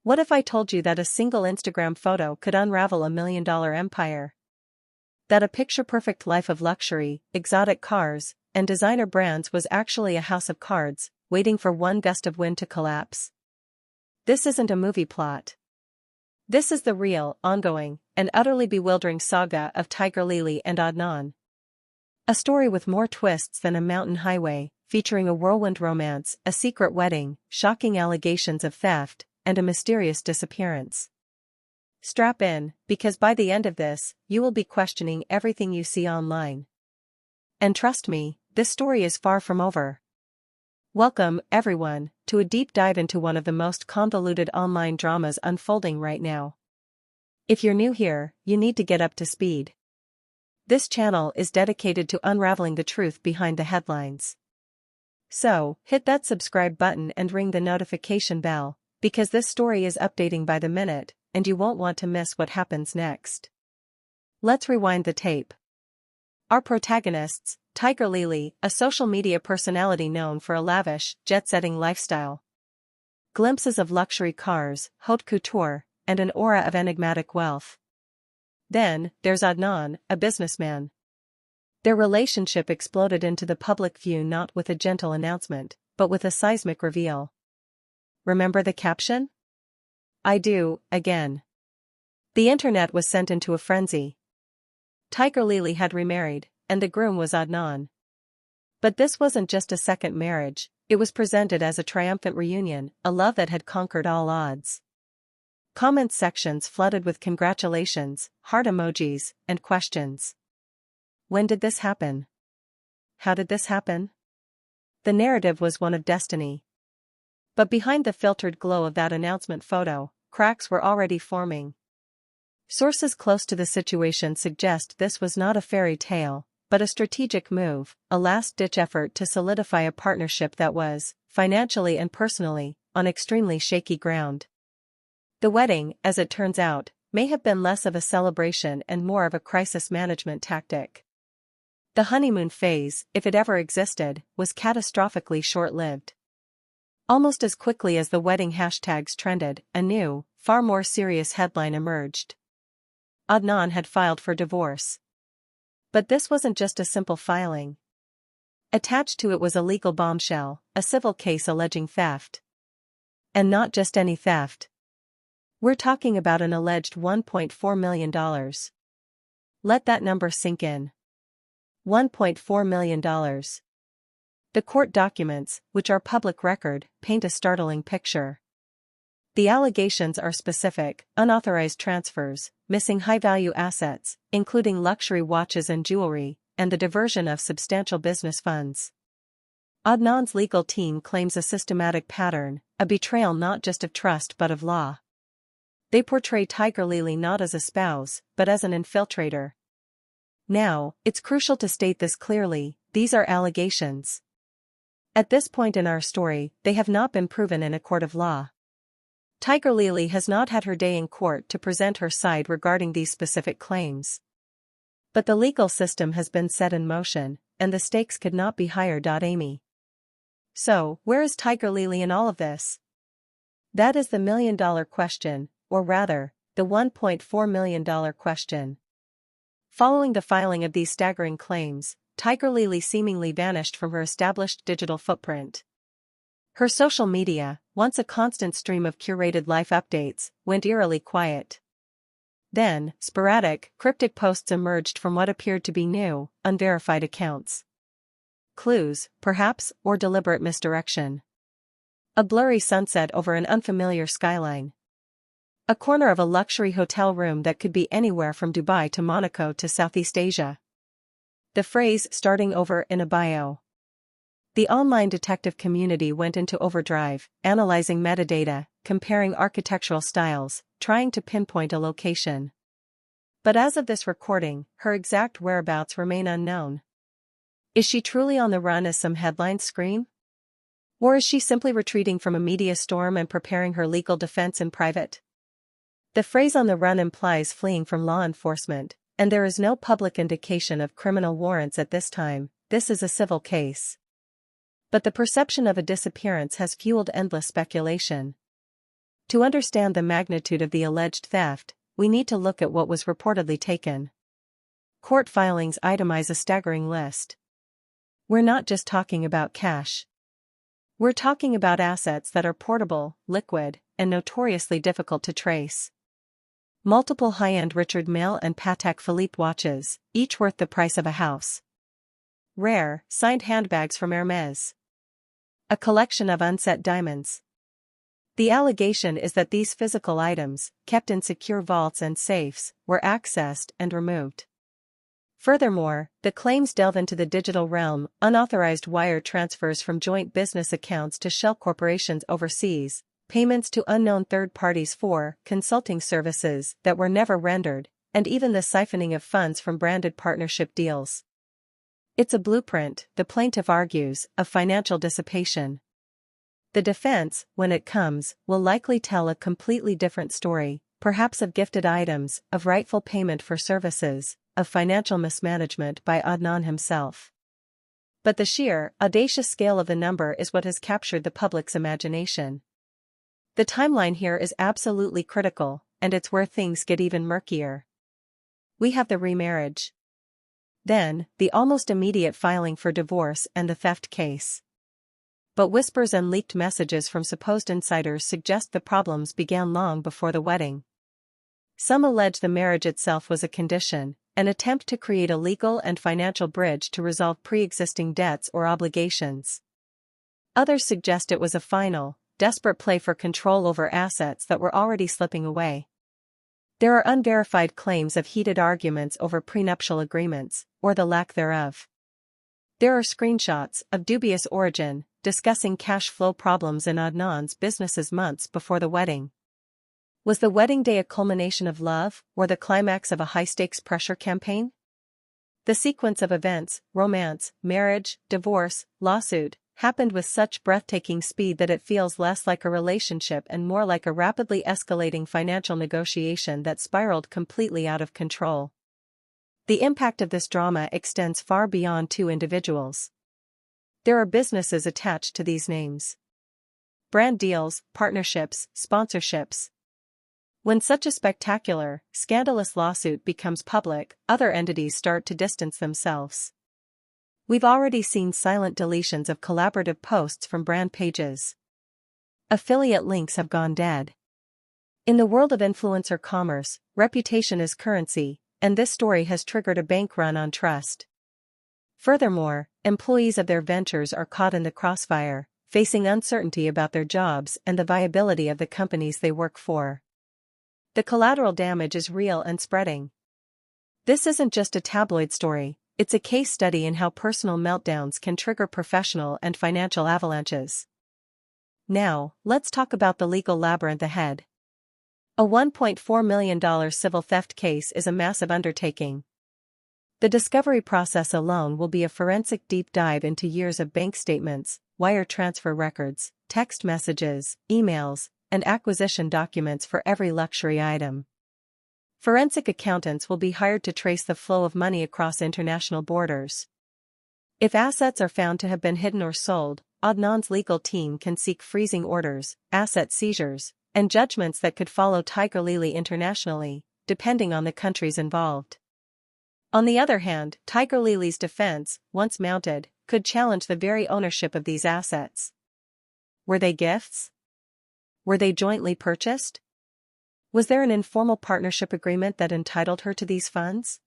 What if I told you that a single Instagram photo could unravel $1 million empire? That a picture-perfect life of luxury, exotic cars, and designer brands was actually a house of cards, waiting for one gust of wind to collapse? This isn't a movie plot. This is the real, ongoing, and utterly bewildering saga of Tigerlily and Adnan. A story with more twists than a mountain highway, featuring a whirlwind romance, a secret wedding, shocking allegations of theft, and a mysterious disappearance. Strap in, because by the end of this, you will be questioning everything you see online. And trust me, this story is far from over. Welcome, everyone, to a deep dive into one of the most convoluted online dramas unfolding right now. If you're new here, you need to get up to speed. This channel is dedicated to unraveling the truth behind the headlines. So, hit that subscribe button and ring the notification bell, because this story is updating by the minute, and you won't want to miss what happens next. Let's rewind the tape. Our protagonists, Tigerlily, a social media personality known for a lavish, jet-setting lifestyle. Glimpses of luxury cars, haute couture, and an aura of enigmatic wealth. Then, there's Adnan, a businessman. Their relationship exploded into the public view not with a gentle announcement, but with a seismic reveal. Remember the caption? I do, again. The internet was sent into a frenzy. Tigerlily had remarried, and the groom was Adnan. But this wasn't just a second marriage, it was presented as a triumphant reunion, a love that had conquered all odds. Comment sections flooded with congratulations, heart emojis, and questions. When did this happen? How did this happen? The narrative was one of destiny. But behind the filtered glow of that announcement photo, cracks were already forming. Sources close to the situation suggest this was not a fairy tale, but a strategic move, a last-ditch effort to solidify a partnership that was, financially and personally, on extremely shaky ground. The wedding, as it turns out, may have been less of a celebration and more of a crisis management tactic. The honeymoon phase, if it ever existed, was catastrophically short-lived. Almost as quickly as the wedding hashtags trended, a new, far more serious headline emerged. Adnan had filed for divorce. But this wasn't just a simple filing. Attached to it was a legal bombshell, a civil case alleging theft. And not just any theft. We're talking about an alleged $1.4 million. Let that number sink in. $1.4 million. The court documents, which are public record, paint a startling picture. The allegations are specific: unauthorized transfers, missing high-value assets, including luxury watches and jewelry, and the diversion of substantial business funds. Adnan's legal team claims a systematic pattern, a betrayal not just of trust but of law. They portray Tigerlily not as a spouse, but as an infiltrator. Now, it's crucial to state this clearly: these are allegations. At this point in our story, they have not been proven in a court of law. Tigerlily has not had her day in court to present her side regarding these specific claims. But the legal system has been set in motion, and the stakes could not be higher. Amy. So, where is Tigerlily in all of this? That is the million-dollar question, or rather, the $1.4 million question. Following the filing of these staggering claims, Tigerlily seemingly vanished from her established digital footprint. Her social media, once a constant stream of curated life updates, went eerily quiet. Then, sporadic, cryptic posts emerged from what appeared to be new, unverified accounts. Clues, perhaps, or deliberate misdirection. A blurry sunset over an unfamiliar skyline. A corner of a luxury hotel room that could be anywhere from Dubai to Monaco to Southeast Asia. The phrase "starting over" in a bio. The online detective community went into overdrive, analyzing metadata, comparing architectural styles, trying to pinpoint a location. But as of this recording, her exact whereabouts remain unknown. Is she truly on the run as some headlines scream? Or is she simply retreating from a media storm and preparing her legal defense in private? The phrase "on the run" implies fleeing from law enforcement, and there is no public indication of criminal warrants at this time. This is a civil case. But the perception of a disappearance has fueled endless speculation. To understand the magnitude of the alleged theft, we need to look at what was reportedly taken. Court filings itemize a staggering list. We're not just talking about cash. We're talking about assets that are portable, liquid, and notoriously difficult to trace. Multiple high-end Richard Mille and Patek Philippe watches, each worth the price of a house. Rare, signed handbags from Hermès. A collection of unset diamonds. The allegation is that these physical items, kept in secure vaults and safes, were accessed and removed. Furthermore, the claims delve into the digital realm, unauthorized wire transfers from joint business accounts to shell corporations overseas, payments to unknown third parties for consulting services that were never rendered, and even the siphoning of funds from branded partnership deals. It's a blueprint, the plaintiff argues, of financial dissipation. The defense, when it comes, will likely tell a completely different story, perhaps of gifted items, of rightful payment for services, of financial mismanagement by Adnan himself. But the sheer, audacious scale of the number is what has captured the public's imagination. The timeline here is absolutely critical, and it's where things get even murkier. We have the remarriage. Then, the almost immediate filing for divorce and the theft case. But whispers and leaked messages from supposed insiders suggest the problems began long before the wedding. Some allege the marriage itself was a condition, an attempt to create a legal and financial bridge to resolve pre-existing debts or obligations. Others suggest it was a final, desperate play for control over assets that were already slipping away. There are unverified claims of heated arguments over prenuptial agreements, or the lack thereof. There are screenshots, of dubious origin, discussing cash flow problems in Adnan's businesses months before the wedding. Was the wedding day a culmination of love, or the climax of a high-stakes pressure campaign? The sequence of events, romance, marriage, divorce, lawsuit, happened with such breathtaking speed that it feels less like a relationship and more like a rapidly escalating financial negotiation that spiraled completely out of control. The impact of this drama extends far beyond two individuals. There are businesses attached to these names. Brand deals, partnerships, sponsorships. When such a spectacular, scandalous lawsuit becomes public, other entities start to distance themselves. We've already seen silent deletions of collaborative posts from brand pages. Affiliate links have gone dead. In the world of influencer commerce, reputation is currency, and this story has triggered a bank run on trust. Furthermore, employees of their ventures are caught in the crossfire, facing uncertainty about their jobs and the viability of the companies they work for. The collateral damage is real and spreading. This isn't just a tabloid story, it's a case study in how personal meltdowns can trigger professional and financial avalanches. Now, let's talk about the legal labyrinth ahead. A $1.4 million civil theft case is a massive undertaking. The discovery process alone will be a forensic deep dive into years of bank statements, wire transfer records, text messages, emails, and acquisition documents for every luxury item. Forensic accountants will be hired to trace the flow of money across international borders. If assets are found to have been hidden or sold, Adnan's legal team can seek freezing orders, asset seizures, and judgments that could follow Tigerlily internationally, depending on the countries involved. On the other hand, Tigerlily's defense, once mounted, could challenge the very ownership of these assets. Were they gifts? Were they jointly purchased? Was there an informal partnership agreement that entitled her to these funds?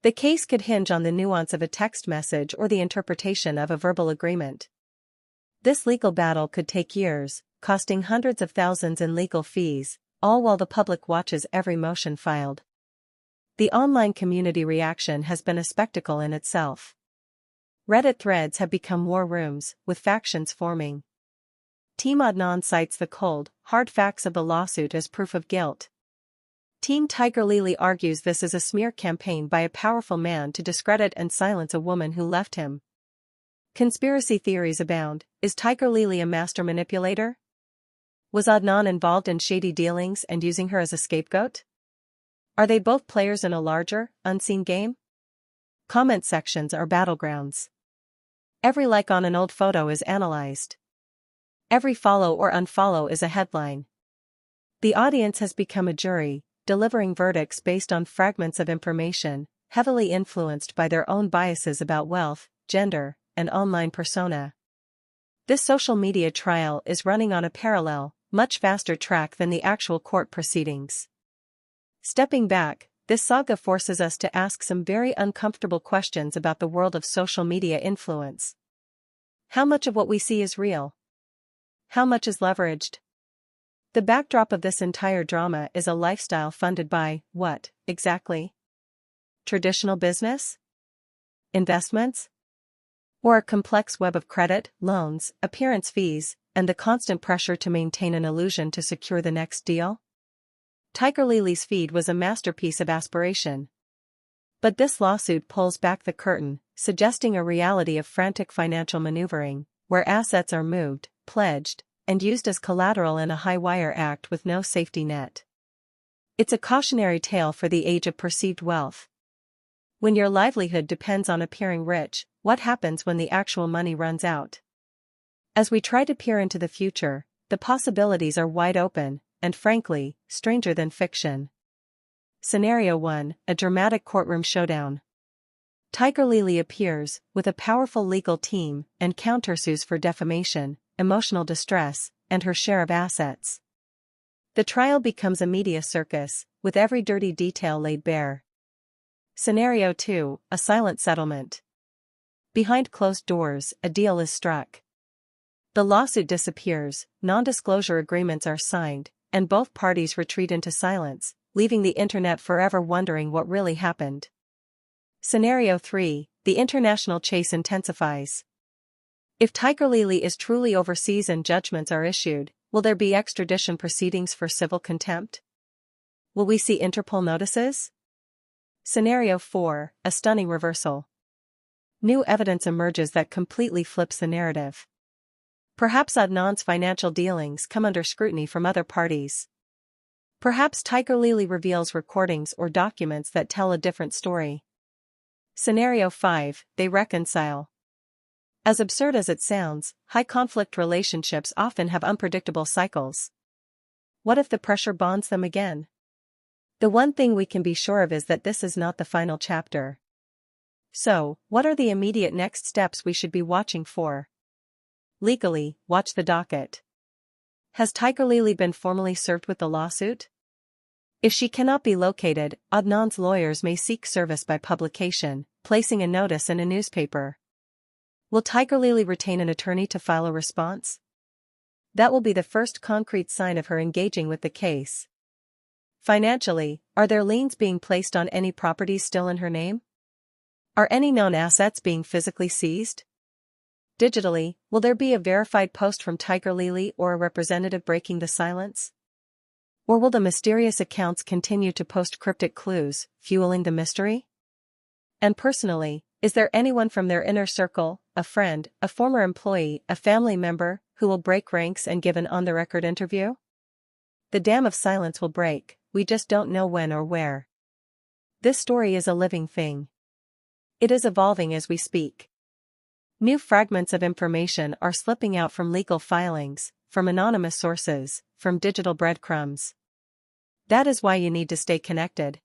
The case could hinge on the nuance of a text message or the interpretation of a verbal agreement. This legal battle could take years, costing hundreds of thousands in legal fees, all while the public watches every motion filed. The online community reaction has been a spectacle in itself. Reddit threads have become war rooms, with factions forming. Team Adnan cites the cold, hard facts of the lawsuit as proof of guilt. Team Tigerlily argues this is a smear campaign by a powerful man to discredit and silence a woman who left him. Conspiracy theories abound. Is Tigerlily a master manipulator? Was Adnan involved in shady dealings and using her as a scapegoat? Are they both players in a larger, unseen game? Comment sections are battlegrounds. Every like on an old photo is analyzed. Every follow or unfollow is a headline. The audience has become a jury, delivering verdicts based on fragments of information, heavily influenced by their own biases about wealth, gender, and online persona. This social media trial is running on a parallel, much faster track than the actual court proceedings. Stepping back, this saga forces us to ask some very uncomfortable questions about the world of social media influence. How much of what we see is real? How much is leveraged? The backdrop of this entire drama is a lifestyle funded by, what, exactly? Traditional business? Investments? Or a complex web of credit, loans, appearance fees, and the constant pressure to maintain an illusion to secure the next deal? Tigerlily's feed was a masterpiece of aspiration. But this lawsuit pulls back the curtain, suggesting a reality of frantic financial maneuvering, where assets are moved, pledged, and used as collateral in a high-wire act with no safety net. It's a cautionary tale for the age of perceived wealth. When your livelihood depends on appearing rich, what happens when the actual money runs out? As we try to peer into the future, the possibilities are wide open, and frankly, stranger than fiction. Scenario 1, a dramatic courtroom showdown. Tigerlily appears, with a powerful legal team, and countersues for defamation, emotional distress, and her share of assets. The trial becomes a media circus, with every dirty detail laid bare. Scenario 2, a silent settlement. Behind closed doors, a deal is struck. The lawsuit disappears, non-disclosure agreements are signed, and both parties retreat into silence, leaving the internet forever wondering what really happened. Scenario 3, the international chase intensifies. If Tigerlily is truly overseas and judgments are issued, will there be extradition proceedings for civil contempt? Will we see Interpol notices? Scenario 4, a stunning reversal. New evidence emerges that completely flips the narrative. Perhaps Adnan's financial dealings come under scrutiny from other parties. Perhaps Tigerlily reveals recordings or documents that tell a different story. Scenario 5, they reconcile. As absurd as it sounds, high-conflict relationships often have unpredictable cycles. What if the pressure bonds them again? The one thing we can be sure of is that this is not the final chapter. So, what are the immediate next steps we should be watching for? Legally, watch the docket. Has Tigerlily been formally served with the lawsuit? If she cannot be located, Adnan's lawyers may seek service by publication, placing a notice in a newspaper. Will Tigerlily retain an attorney to file a response? That will be the first concrete sign of her engaging with the case. Financially, are there liens being placed on any properties still in her name? Are any known assets being physically seized? Digitally, will there be a verified post from Tigerlily or a representative breaking the silence? Or will the mysterious accounts continue to post cryptic clues, fueling the mystery? And personally, is there anyone from their inner circle, a friend, a former employee, a family member, who will break ranks and give an on-the-record interview? The dam of silence will break, we just don't know when or where. This story is a living thing. It is evolving as we speak. New fragments of information are slipping out from legal filings, from anonymous sources, from digital breadcrumbs. That is why you need to stay connected.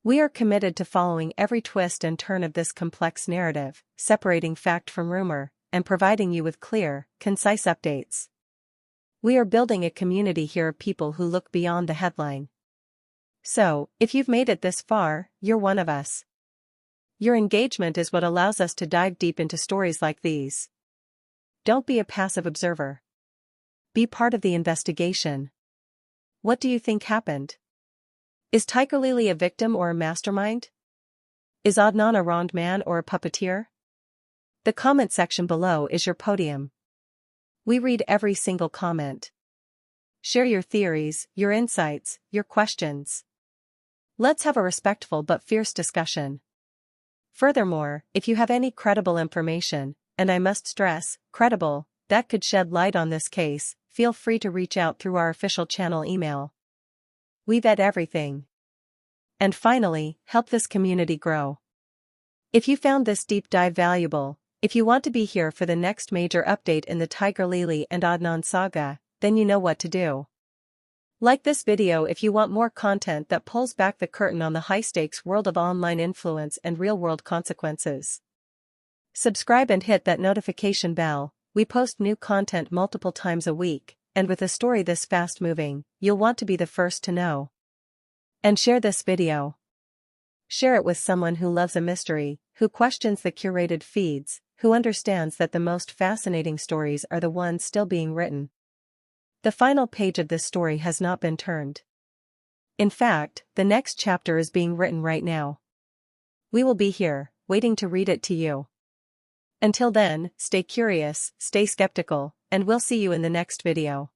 We are committed to following every twist and turn of this complex narrative, separating fact from rumor, and providing you with clear, concise updates. We are building a community here of people who look beyond the headline. So, if you've made it this far, you're one of us. Your engagement is what allows us to dive deep into stories like these. Don't be a passive observer. Be part of the investigation. What do you think happened? Is Tigerlily a victim or a mastermind? Is Adnan a wronged man or a puppeteer? The comment section below is your podium. We read every single comment. Share your theories, your insights, your questions. Let's have a respectful but fierce discussion. Furthermore, if you have any credible information, and I must stress, credible, that could shed light on this case, feel free to reach out through our official channel email. We vet everything. And finally, help this community grow. If you found this deep dive valuable, if you want to be here for the next major update in the Tigerlily and Adnan saga, then you know what to do. Like this video if you want more content that pulls back the curtain on the high-stakes world of online influence and real-world consequences. Subscribe and hit that notification bell. We post new content multiple times a week, and with a story this fast-moving, you'll want to be the first to know. And share this video. Share it with someone who loves a mystery, who questions the curated feeds, who understands that the most fascinating stories are the ones still being written. The final page of this story has not been turned. In fact, the next chapter is being written right now. We will be here, waiting to read it to you. Until then, stay curious, stay skeptical, and we'll see you in the next video.